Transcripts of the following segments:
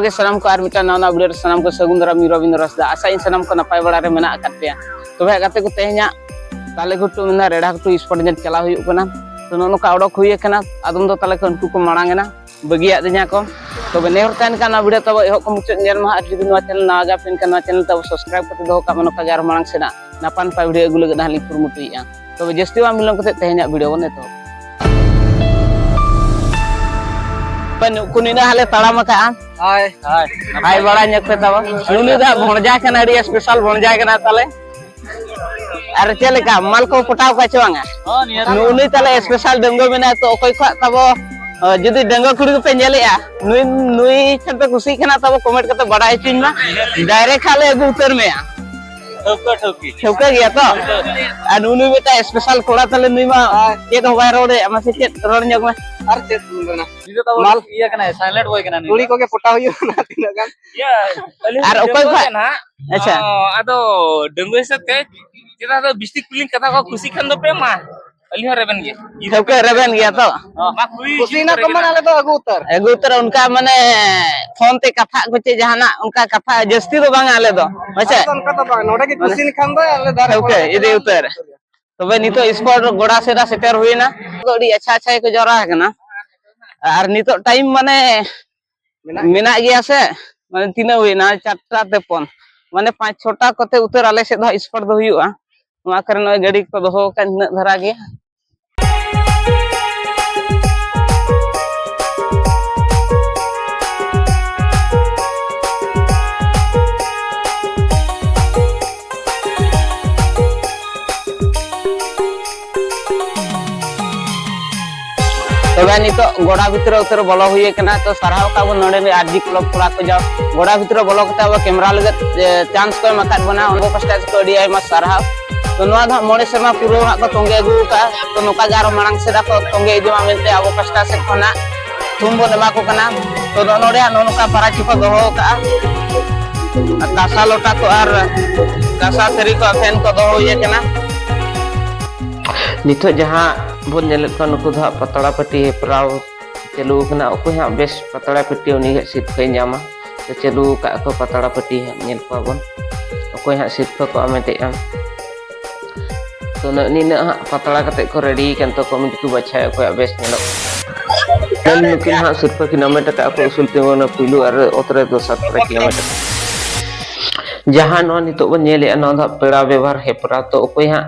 गे सनाम को आर मिटा नाना वीडियो सनाम को सगुन दाराम रविंद्र रसदा आशा इन सनाम को नपाय बड़ा रे मेना करते तबे गाते को तेहना ताले घुटू मेना रेडा घुटू स्पॉट जन चला हुई कना तो नोका ओडक हुई कना आदम दो ताले को उनको को मांगेना बगिया दिना को तबे नेहर तान काना वीडियो तब एहो को मुचत नेल मा आर जुदी नो चैनल नागा पिन काना चैनल तब सब्सक्राइब करते दो का मनोका जार मांग सेना नापान पा वीडियो गुलो गना हली पुरमुटिया तबे जस्ती वा मिलन कते तेहना वीडियो बने तो पन कुनिना हाले तड़ाम का हाय हाय हाय बड़ा नकते तब नुनी दा भणजा कना री स्पेशल भणजा कना ताले अरे चले का माल को पटाव का चवांगा हां नियर नुनी ताले स्पेशल डंगो मेना तो ओकय खा तब जदी डंगो कुड़ी पे नेलेया नुई नुई छते खुशी कना तब कमेंट करते बड़ाई चिन मा डायरेक्ट खाले अगु उतर में ठोका गया तो आ नुनी बेटा स्पेशल कोड़ा ताले नुई मा चेत होबाय रोडे अमा से चेत रोड न्यग में अरे चेत ना दीदो तब माल इया कना साइलेंट होय कना कुड़ी को के पटा होय ना तीन गान या अरे ओकय खा ना अच्छा आदो डंगो सकते जेदा तो बिस्टिक पिलिंग कथा को खुशी खन दो पे मा अली हो रेबन गे ठोके रेबन गया तो मा खुशी ना कमन आले तो अगु उतर उनका माने फोन ते कथा कुछ जहाना उनका कथा जस्ती तो बांग आले दो अच्छा उनका तो बांग नोडे की खुशी निखान दो आले दारे ओके इदे उतर तबे नितो स्पॉट गोड़ा सेदा सेटर हुईना तो अडी अच्छा अच्छा को जरा है ना और नितो टाइम माने मेना गया से माने तीना हुईना 4टा ते 5 माने 5-6टा कते उतर आले से द स्पॉट दो हुआ वहां करे न गाड़ी को दो का न धरा गया तबे नितो गोड़ा भीतर उतर बोलो हुई कना तो सरहाव का बो नडे आरजी क्लब पुरा को जाओ गोड़ा भीतर बोलो कता अब कैमरा लगत चांस को मकात बना उनको पास्टा को अडी आयमा सरहाव तो नवा धा मोड़े शर्मा पुरो हा को तोंगे अगु का तो नोका जार मांग सेदा को तोंगे इदिमा मेनते अब पास्टा से खना तुम बो दमा को कना तो नोडे नोका पराची को दोहो का कासा लोटा को आर कासा थरी को फैन को दोहो ये कना नितो जहां बोन नेल का नुकु धा पतड़ा पट्टी प्राव चलू कना ओको हा बेस पतड़ा पट्टी उनी सिट पे न्यामा तो चलू का को पतड़ा पट्टी नेल को बोन ओको हा सिट को अमेते तो नीना पतड़ा कते को रेडी कन तो कमेंट को बचाय को बेस नेलो नन मुकिन हा सिर्फ किलोमीटर का को उसूलते वन पुलु और ओतरे 2-7 किलोमीटर जहां नो नितो बन नेले अनोधा पेड़ा व्यवहार हेपरा तो ओको हा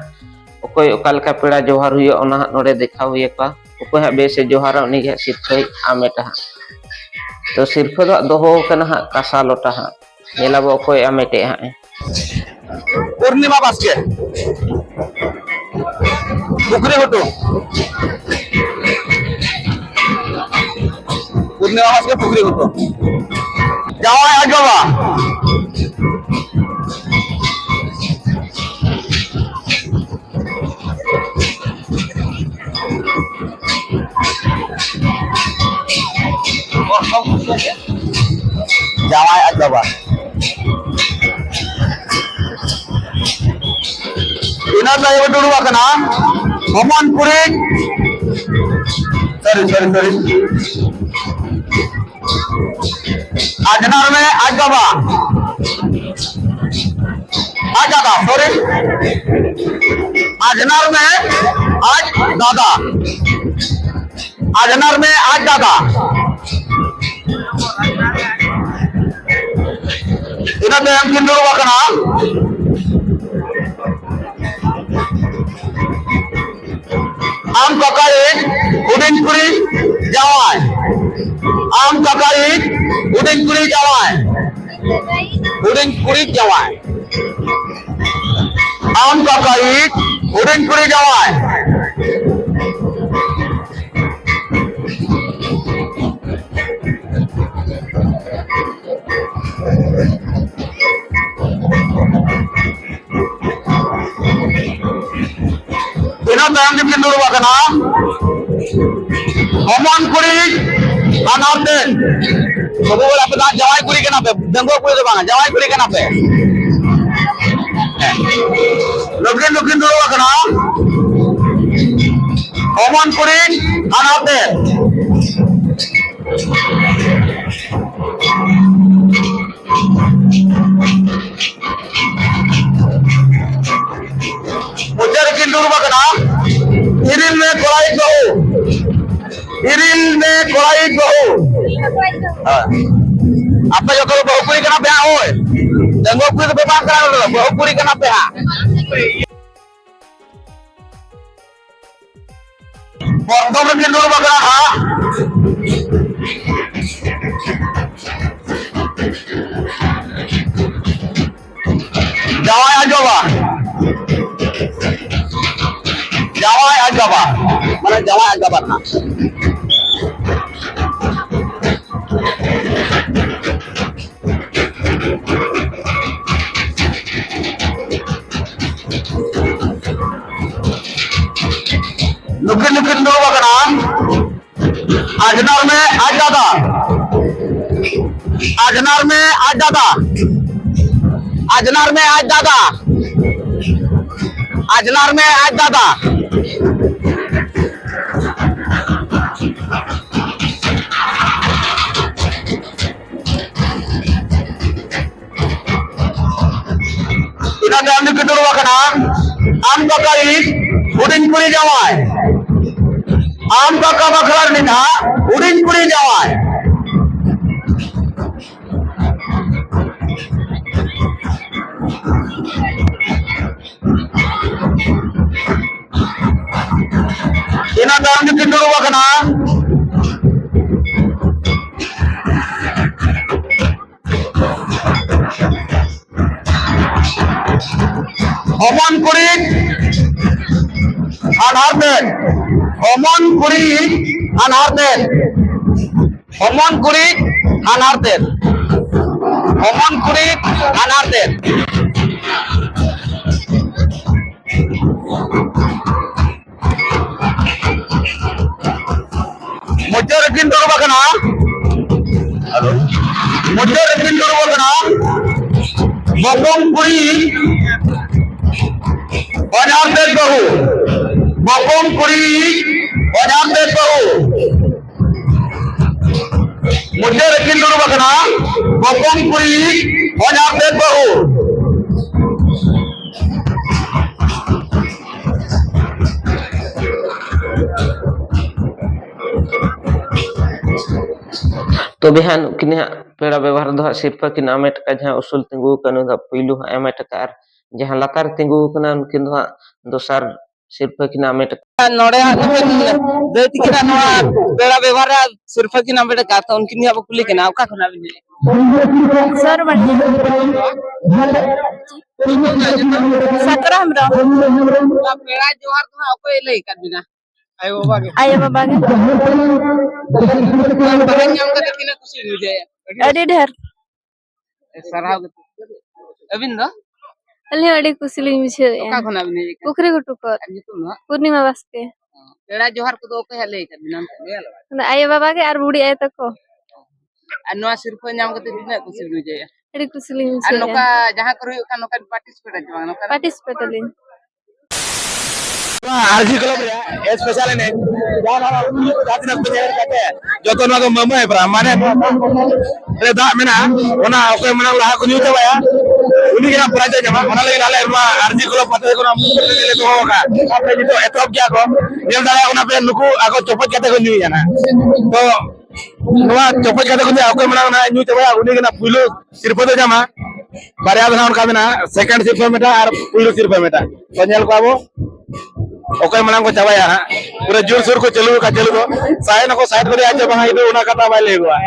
ओकोय ओकाल का पेड़ा जोहार हुई ओना नोडे देखा हुई का ओकोय हा बेसे जोहार उनी के सिरफै आमेटा तो सिरफ दो दोहो कना हा कासा लोटा हा नेलाबो ओकोय आमेटे हा पूर्णिमा बास्के बुकरे होटो पूर्णिमा बास्के बुकरे होटो जाओ आ जावा जावाय अजबा इना ताय बडुवा कना हमनपुरी सॉरी आजनार में अजबा आजादा सॉरी आजनार में आज दादा आजनार में आज दादा इना ताय हम किन बडुवा कना आम ककाई उदिनपुरी जावाय आम ककाई उदिनपुरी जावाय उदिनपुरी जावाय आम ककाई उदिनपुरी जावाय इना तायम किन बडुवा कना हमनपुरी अनाते सबो वाला पता जवाई कुड़ी के नापे दंगो कुड़ी बांगा जवाई कुड़ी के नापे लुकिन दो कना हमनपुरी अनाते कोड़ाई बहु apa yo kalau bahu kuri kena PH oi denggo kuri to bebas kena lo bahu kuri kena PH Bordom rin dulu bagara ha Jawai aja ba mana jawai aja ba na Nukin dulu bagara Ajnar में आज ज्यादा Ajnar में आज ज्यादा Ajnar में आज ज्यादा Ajnar में आज ज्यादा Ina dalam kedua wakana am kakai udin puri jawai am kakak bakalar nina udin puri jawai Ina dalam kedua wakana Oman kurit anharten Oman kurit anharten Oman kurit anharten Oman kurit anharten Mujur rekin dulu bakana Mujur rekin dulu bakana Bokong kurit Anharten bahu Bokong kurit anharten bahu Mujur rekin dulu bakana Bokong kurit anharten bahu तो बिहान किने पेड़ा व्यवहार दो सिर्फ कि नामे टका जहां उसूल तिंगु कनु दा पहिलु एम टका जहां लतार तिंगु कना उनकिन दो दोसर सिर्फ कि नामे टका नोडे देति किना नोआ पेड़ा व्यवहार सिर्फ कि नामे टका तो उनकिन अब कुली केना का खना बिने सर सत्रह हमरा पेड़ा जोहार तो अको एले कर बिना आयो बाबा के बहन नाम का किना खुशी हो जाए अड़ी ढेर सराव अबिन दो अली अड़ी कुशली मिछे का खना बिने पुखरी गुटुकर पूर्णिमा वास्ते पेड़ा जोहार को दो के हेले कर बिना मेल आये बाबा के आर बुढ़ी आये तको अनवा सिर्फ नाम का किना खुशी हो जाए अड़ी कुशली और मिछे नोका जहां करो का नोका पार्टिसिपेट जमा नोका पार्टिसिपेट लिन आरजी क्लब रे स्पेशल ने जान जाति ना पेयर काटे जतो ना को मम है ब्रा माने रे दा मेना ओना ओके मना लहा को न्यू तबाया उनी के ना प्राइज जमा ओना लगे नाले आरजी क्लब पते को ना ले तो होगा आपने तो एतब क्या को नेल दाया ओना पे नुकु आको चोपट काटे को न्यू जाना तो नोआ चोपट काटे को ओके मना ना न्यू तबाया उनी के ना पुलो सिरपदो जमा बारिया धना उनका बिना सेकंड सिरप मेटा और पुलो सिरप मेटा तो नेल को आबो ओके मना को चावाया पूरा जोर शोर को चलू दो साइड को साइड करे आचे बहा इदो उना कथा बाय लेगवा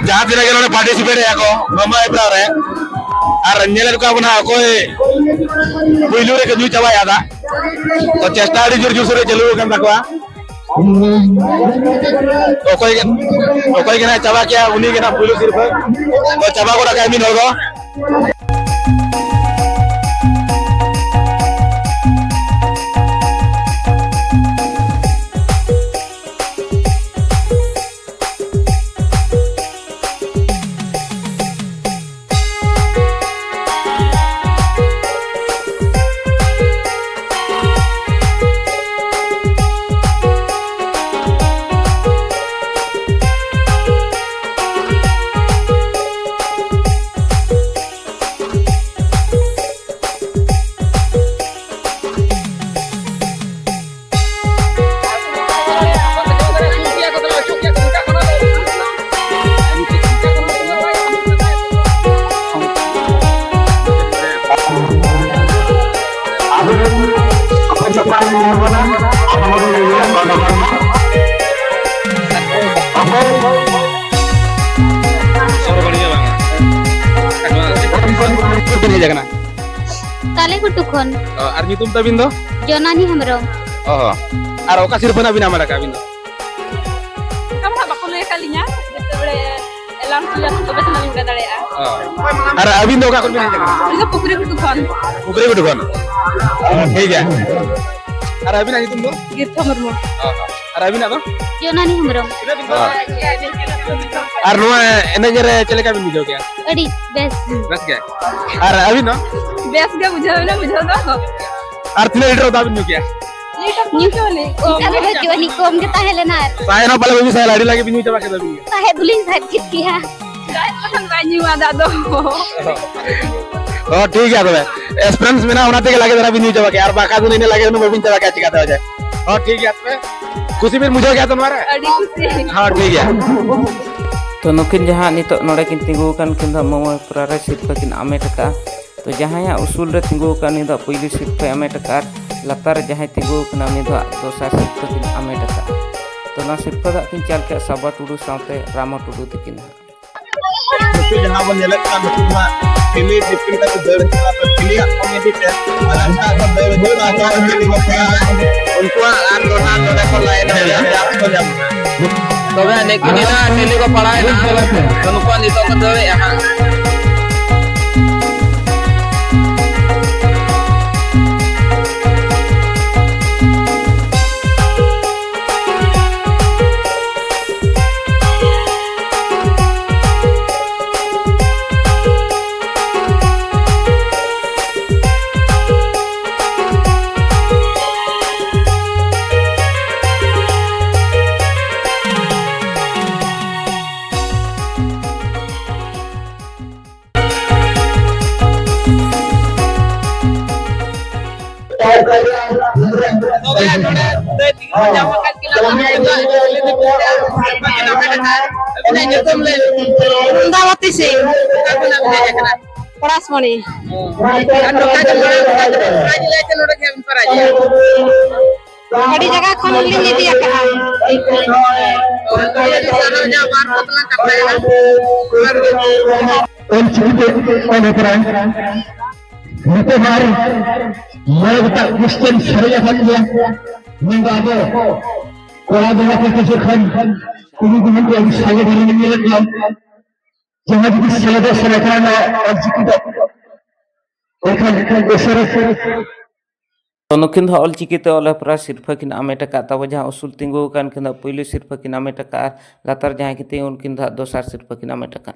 जहां दिन के पार्टिसिपेट याको मम्मा एप्रा रे और नेल का बना कोई पुइलु रे के चावा यादा तो चेष्टा आड़ी जोर जोर चलू कन तकवा ओकोई के ना चावा क्या उनी के ना पुइलु सिर्फ तो चावा को रखा मिन होगो hej akana ताले कुटु खन ar nyutum tabin do Jonani Hembram oh ar oka sirpa na bina mala ka bin do Kamu nak bakul kalinya? Kita boleh langsung lihat ke bawah nanti kita lihat. ar abin do ka kon bin hej akana Bisa pukul itu kan? pukri gudu kon hej ya ar abin ani tum do Gitu mermu. ar abin apa Jonani Hembram ar no ene jere chele ka bin bujo kya अड़ी base bas kya ar abin no Biasa dia bujau dah. ar 3 liter da bin nyu kya न्यू इतारे हो जोनी कोम के ताहे लेना saya no pala bin saya lari lagi bin nyu coba ke da bin ताहे दुलिन side कित किया Kan banyu ada do. oh ठीक है तो एक्सपीरियंस में ना होना चाहिए लगे जरा भी नहीं जवा के यार बाका तो नहीं लगे तो मैं भी जवा क्या चिकाता हो जाए और ठीक है तो खुशी भी मुझे क्या तुम्हारा Adi kusi. हाँ ठीक है तो नुकिन जहाँ नितो नोड़े किन तिंगु कान किन दा मोमो प्रारा सिर्फ किन आमे टका तो जहाँ या उसूल रे तिंगु कान नि दा पहली सिर्फ आमे टका लतार जहाँ तिंगु कान नि दा दोसा सिर्फ किन आमे टका तो ना सिर्फ दा किन चाल के सबा टुडू साथे रामा टुडू तिकिन तो जहाँ वो नेलक का मतलब पहले डिफिन का तो दर का तो पहले कॉमेडी है अच्छा सब दर जो ना तो उनको आंदोलन को लाइन है आप को जब तो वे लेकिन ना टेली को पढ़ाए ना तो नुको नितो को दे यहाँ Dawati sih. Prasmani. Adi jaga kon lini dia ka. Muslim Syariah mengapa kalau dengan kesukaan kemudian yang saya dari menyerang jangan di salah serahkan executive akan besar तो नुकिन दा ऑल चिकिते ऑल प्रा सिर्फ किन आमे टका तब जहाँ उसूल तिंगु कान किन पहली सिर्फ किन आमे टका लतार जहाँ किते उनकिन दा दोसार सिर्फ किन आमे टका